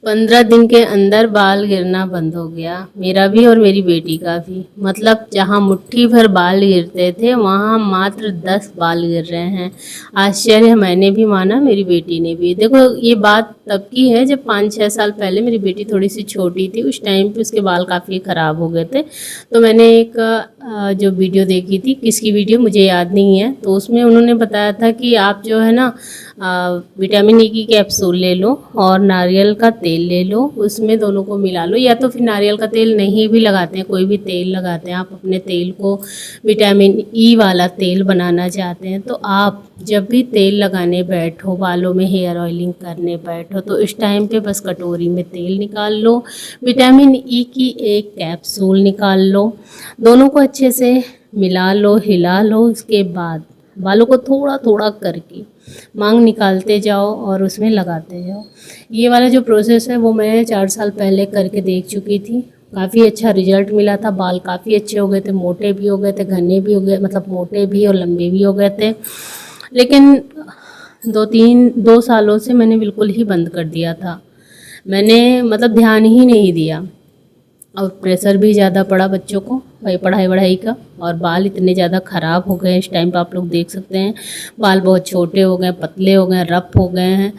15 दिन के अंदर बाल गिरना बंद हो गया, मेरा भी और मेरी बेटी का भी। मतलब जहाँ मुट्ठी भर बाल गिरते थे वहाँ मात्र 10 बाल गिर रहे हैं। आश्चर्य मैंने भी माना, मेरी बेटी ने भी। देखो ये बात तब की है जब 5-6 साल पहले मेरी बेटी थोड़ी सी छोटी थी। उस टाइम पे उसके बाल काफ़ी ख़राब हो गए थे। तो मैंने एक जो वीडियो देखी थी, किसकी वीडियो मुझे याद नहीं है, तो उसमें उन्होंने बताया था कि आप जो है ना विटामिन ई की कैप्सूल ले लो और नारियल का तेल ले लो, उसमें दोनों को मिला लो। या तो फिर नारियल का तेल नहीं भी लगाते हैं, कोई भी तेल लगाते हैं, आप अपने तेल को विटामिन ई वाला तेल बनाना चाहते हैं, तो आप जब भी तेल लगाने बैठो, बालों में हेयर ऑयलिंग करने बैठो, तो इस टाइम पे बस कटोरी में तेल निकाल लो, विटामिन ई की एक कैप्सूल निकाल लो, दोनों को अच्छे से मिला लो, हिला लो। उसके बाद बालों को थोड़ा थोड़ा करके मांग निकालते जाओ और उसमें लगाते जाओ। ये वाला जो प्रोसेस है वो मैं 4 साल पहले करके देख चुकी थी। काफ़ी अच्छा रिजल्ट मिला था, बाल काफ़ी अच्छे हो गए थे, मोटे भी हो गए थे, घने भी हो गए, मतलब मोटे भी और लंबे भी हो गए थे। लेकिन 2 सालों से मैंने बिल्कुल ही बंद कर दिया था। मैंने मतलब ध्यान ही नहीं दिया और प्रेशर भी ज़्यादा पड़ा बच्चों को भाई, पढ़ाई वढ़ाई का, और बाल इतने ज़्यादा ख़राब हो गए। इस टाइम पे आप लोग देख सकते हैं बाल बहुत छोटे हो गए, पतले हो गए, रफ हो गए हैं।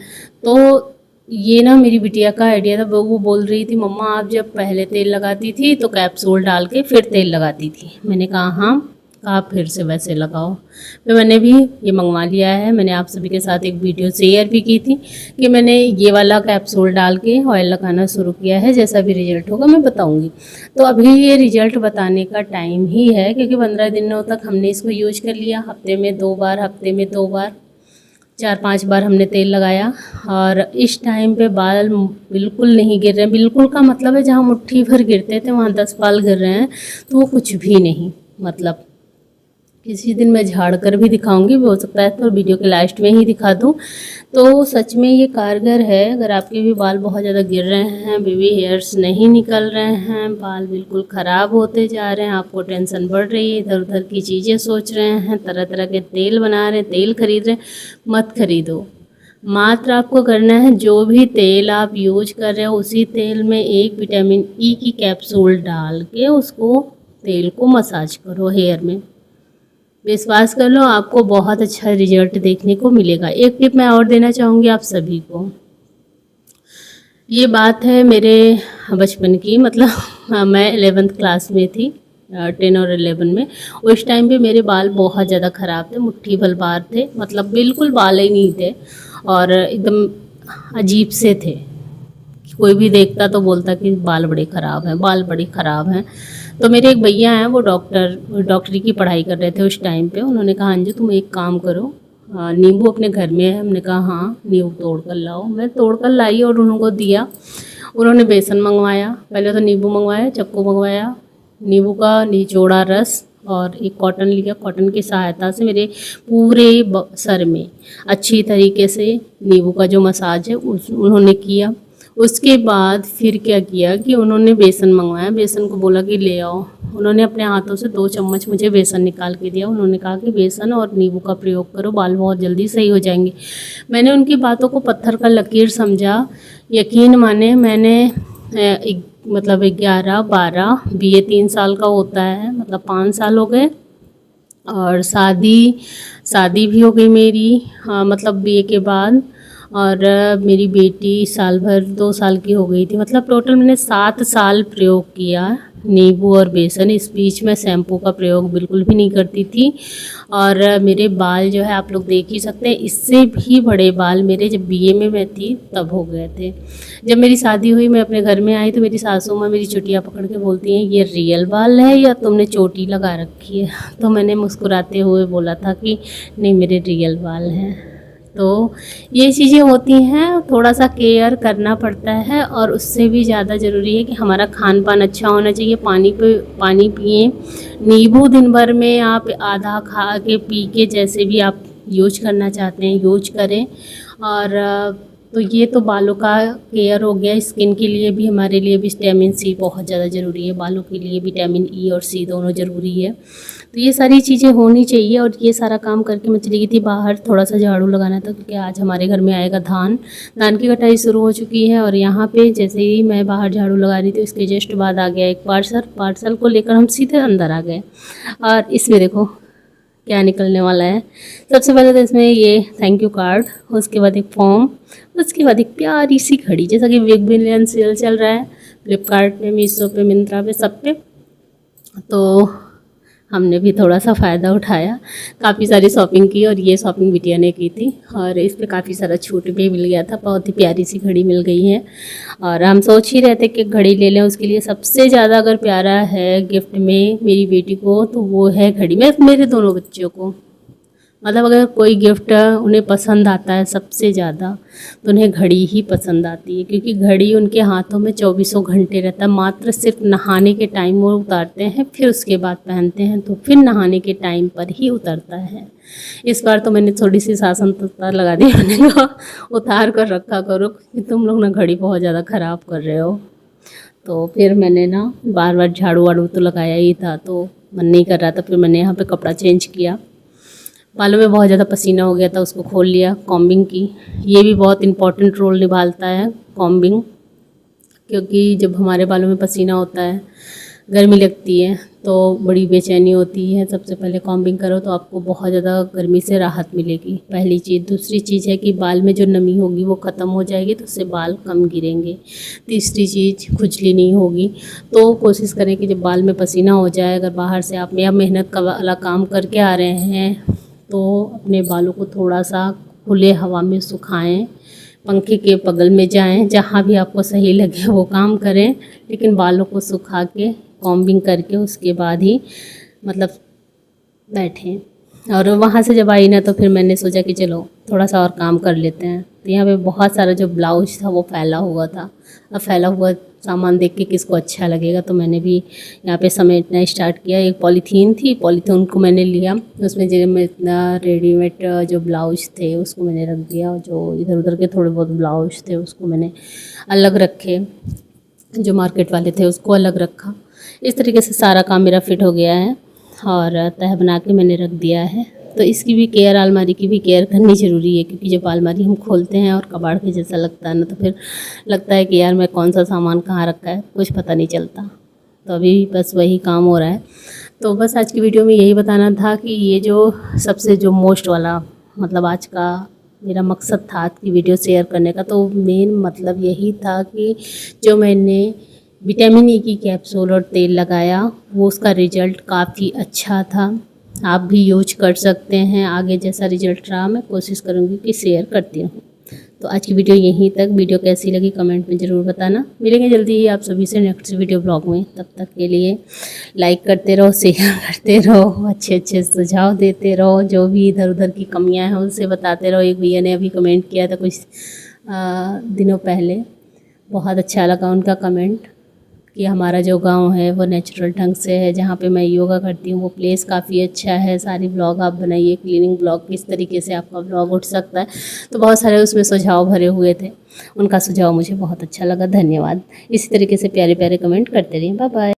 तो ये ना मेरी बिटिया का आइडिया था। वो बोल रही थी मम्मा आप जब पहले तेल लगाती थी तो कैप्सूल डाल के फिर तेल लगाती थी। मैंने कहा हाँ, कहा फिर से वैसे लगाओ। तो मैंने भी ये मंगवा लिया है। मैंने आप सभी के साथ एक वीडियो शेयर भी की थी कि मैंने ये वाला कैप्सूल डाल के ऑयल लगाना शुरू किया है। जैसा भी रिजल्ट होगा मैं बताऊंगी। तो अभी ये रिजल्ट बताने का टाइम ही है, क्योंकि 15 दिनों तक हमने इसको यूज कर लिया। हफ्ते में 2 बार, हफ्ते में 2 बार, 4-5 बार हमने तेल लगाया और इस टाइम पे बाल बिल्कुल नहीं गिर रहे हैं। बिल्कुल का मतलब है जहाँ मुट्ठी भर गिरते थे वहाँ 10 बाल गिर रहे हैं, तो वो कुछ भी नहीं। मतलब किसी दिन मैं झाड़ कर भी दिखाऊंगी, हो सकता है तो वीडियो के लास्ट में ही दिखा दूं। तो सच में ये कारगर है। अगर आपके भी बाल बहुत ज़्यादा गिर रहे हैं, बेबी हेयर्स नहीं निकल रहे हैं, बाल बिल्कुल ख़राब होते जा रहे हैं, आपको टेंशन बढ़ रही है, इधर उधर की चीज़ें सोच रहे हैं, तरह तरह के तेल बना रहे हैं, तेल खरीद रहे हैं, मत खरीदो। मात्र आपको करना है जो भी तेल आप यूज कर रहे हो उसी तेल में एक विटामिन ई की कैप्सूल डाल के उसको तेल को मसाज करो हेयर में। विश्वास कर लो आपको बहुत अच्छा रिजल्ट देखने को मिलेगा। एक टिप मैं और देना चाहूँगी आप सभी को। ये बात है मेरे बचपन की, मतलब मैं 11th क्लास में थी, 10 और 11 में। उस टाइम पे मेरे बाल बहुत ज़्यादा ख़राब थे, मुट्ठी भर बाल थे, मतलब बिल्कुल बाल ही नहीं थे और एकदम अजीब से थे। कोई भी देखता तो बोलता कि बाल बड़े ख़राब हैं, बाल बड़े ख़राब हैं। तो मेरे एक भैया हैं, वो डॉक्टरी की पढ़ाई कर रहे थे उस टाइम पे। उन्होंने कहा अंजू तुम एक काम करो, नींबू अपने घर में है। हमने कहा हाँ, नींबू तोड़ कर लाओ। मैं तोड़ कर लाई और उनको दिया। उन्होंने बेसन मंगवाया, पहले तो नींबू मंगवाया, चक्कू मंगवाया, नींबू का निचोड़ा रस और एक कॉटन लिया। कॉटन की सहायता से मेरे पूरे सर में अच्छी तरीके से नींबू का जो मसाज है उन्होंने किया। उसके बाद फिर क्या किया कि उन्होंने बेसन मंगवाया, बेसन को बोला कि ले आओ। उन्होंने अपने हाथों से 2 चम्मच मुझे बेसन निकाल के दिया। उन्होंने कहा कि बेसन और नींबू का प्रयोग करो, बाल बहुत जल्दी सही हो जाएंगे। मैंने उनकी बातों को पत्थर का लकीर समझा। यकीन माने मैंने मतलब 11-12 बीए 3 साल का होता है, मतलब 5 साल हो गए और शादी भी हो गई मेरी, हाँ मतलब बीए के बाद। और मेरी बेटी साल भर 2 साल की हो गई थी। मतलब टोटल मैंने 7 साल प्रयोग किया नींबू और बेसन। इस बीच में शैम्पू का प्रयोग बिल्कुल भी नहीं करती थी। और मेरे बाल जो है आप लोग देख ही सकते हैं, इससे भी बड़े बाल मेरे जब बीए में मैं थी तब हो गए थे। जब मेरी शादी हुई, मैं अपने घर में आई तो मेरी सासू माँ मेरी चुटिया पकड़ के बोलती हैं ये रियल बाल है या तुमने चोटी लगा रखी है। तो मैंने मुस्कुराते हुए बोला था कि नहीं मेरे रियल बाल हैं। तो ये चीज़ें होती हैं, थोड़ा सा केयर करना पड़ता है। और उससे भी ज़्यादा ज़रूरी है कि हमारा खान पान अच्छा होना चाहिए। पानी पिए। नींबू दिन भर में आप आधा खा के पी के जैसे भी आप यूज करना चाहते हैं यूज करें। और तो ये तो बालों का केयर हो गया। स्किन के लिए भी, हमारे लिए भी विटामिन सी बहुत ज़्यादा ज़रूरी है, बालों के लिए विटामिन ई और सी दोनों ज़रूरी है। तो ये सारी चीज़ें होनी चाहिए। और ये सारा काम करके मैं चली गई थी बाहर, थोड़ा सा झाड़ू लगाना था क्योंकि आज हमारे घर में आएगा धान की कटाई शुरू हो चुकी है। और यहाँ पे जैसे ही मैं बाहर झाड़ू लगा रही थी उसके जस्ट बाद आ गया एक पार्सल को लेकर हम सीधे अंदर आ गए। और इसमें देखो क्या निकलने वाला है। सबसे पहले तो इसमें ये थैंक यू कार्ड, उसके बाद एक फॉर्म, उसके बाद एक प्यारी सी घड़ी। जैसा कि बिग बिलियन सेल चल रहा है फ्लिपकार्ट पे, मीशो पे, मिंत्रा पे, सब पे, तो हमने भी थोड़ा सा फ़ायदा उठाया, काफ़ी सारी शॉपिंग की। और ये शॉपिंग बिटिया ने की थी और इस पे काफ़ी सारा छूट भी मिल गया था। बहुत ही प्यारी सी घड़ी मिल गई है और हम सोच ही रहे थे कि घड़ी ले लें। उसके लिए सबसे ज़्यादा अगर प्यारा है गिफ्ट में मेरी बेटी को तो वो है घड़ी। मैं मेरे दोनों बच्चों को, मतलब अगर कोई गिफ्ट उन्हें पसंद आता है सबसे ज़्यादा तो उन्हें घड़ी ही पसंद आती है, क्योंकि घड़ी उनके हाथों में 24 घंटे रहता है। मात्र सिर्फ नहाने के टाइम वो उतारते हैं, फिर उसके बाद पहनते हैं, तो फिर नहाने के टाइम पर ही उतरता है। इस बार तो मैंने थोड़ी सी शासन तत्पर लगा दी, मैंने कहा उतार कर रखा करो क्योंकि तुम लोग ना घड़ी बहुत ज़्यादा ख़राब कर रहे हो। तो फिर मैंने ना बार बार झाड़ू वाड़ू तो लगाया ही था, तो मन नहीं कर रहा था। फिर मैंने यहाँ पे कपड़ा चेंज किया, बालों में बहुत ज़्यादा पसीना हो गया था, उसको खोल लिया। कॉम्बिंग की, ये भी बहुत इम्पॉर्टेंट रोल निभाता है कॉम्बिंग, क्योंकि जब हमारे बालों में पसीना होता है, गर्मी लगती है तो बड़ी बेचैनी होती है। सबसे पहले कॉम्बिंग करो तो आपको बहुत ज़्यादा गर्मी से राहत मिलेगी, पहली चीज़। दूसरी चीज़ है कि बाल में जो नमी होगी वो ख़त्म हो जाएगी, तो उससे बाल कम गिरेंगे। तीसरी चीज़, खुजली नहीं होगी। तो कोशिश करें कि जब बाल में पसीना हो जाए, अगर बाहर से आप या मेहनत का वाला काम करके आ रहे हैं तो अपने बालों को थोड़ा सा खुले हवा में सुखाएं, पंखे के बगल में जाएं, जहाँ भी आपको सही लगे वो काम करें, लेकिन बालों को सुखा के कॉम्बिंग करके उसके बाद ही मतलब बैठें। और वहाँ से जब आई ना तो फिर मैंने सोचा कि चलो थोड़ा सा और काम कर लेते हैं। तो यहाँ पे बहुत सारा जो ब्लाउज था वो फैला हुआ था। अब फैला हुआ सामान देख के किसको अच्छा लगेगा, तो मैंने भी यहाँ पे समेटना स्टार्ट किया। एक पॉलीथीन थी, पॉलीथीन को मैंने लिया, उसमें जगह में इतना रेडीमेड जो ब्लाउज थे उसको मैंने रख दिया, जो इधर उधर के थोड़े बहुत ब्लाउज थे उसको मैंने अलग रखे, जो मार्केट वाले थे उसको अलग रखा। इस तरीके से सारा काम मेरा फिट हो गया है और तह बना के मैंने रख दिया है। तो इसकी भी केयर, अलमारी की भी केयर करनी ज़रूरी है, क्योंकि जब अलमारी हम खोलते हैं और कबाड़ के जैसा लगता है ना, तो फिर लगता है कि यार मैं कौन सा सामान कहाँ रखा है, कुछ पता नहीं चलता। तो अभी बस वही काम हो रहा है। तो बस आज की वीडियो में यही बताना था कि ये जो सबसे जो मोस्ट वाला, मतलब आज का मेरा मकसद था आज की वीडियो शेयर करने का, तो मेन मतलब यही था कि जो मैंने विटामिन ई की कैप्सूल और तेल लगाया वो उसका रिज़ल्ट काफ़ी अच्छा था। आप भी यूज कर सकते हैं। आगे जैसा रिज़ल्ट रहा मैं कोशिश करूँगी कि शेयर करती रहूँ। तो आज की वीडियो यहीं तक। वीडियो कैसी लगी कमेंट में ज़रूर बताना। मिलेंगे जल्दी ही आप सभी से नेक्स्ट वीडियो ब्लॉग में। तब तक के लिए लाइक करते रहो, शेयर करते रहो, अच्छे अच्छे सुझाव देते रहो, जो भी इधर उधर की कमियां हैं उनसे बताते रहो। एक भैया ने अभी कमेंट किया था कुछ दिनों पहले, बहुत अच्छा लगा उनका कमेंट कि हमारा जो गांव है वो नेचुरल ढंग से है, जहाँ पे मैं योगा करती हूँ वो प्लेस काफ़ी अच्छा है। सारी ब्लॉग आप बनाइए, क्लीनिंग ब्लॉग, किस तरीके से आपका ब्लॉग उठ सकता है। तो बहुत सारे उसमें सुझाव भरे हुए थे, उनका सुझाव मुझे बहुत अच्छा लगा। धन्यवाद। इसी तरीके से प्यारे प्यारे कमेंट करते रहिए। Bye bye.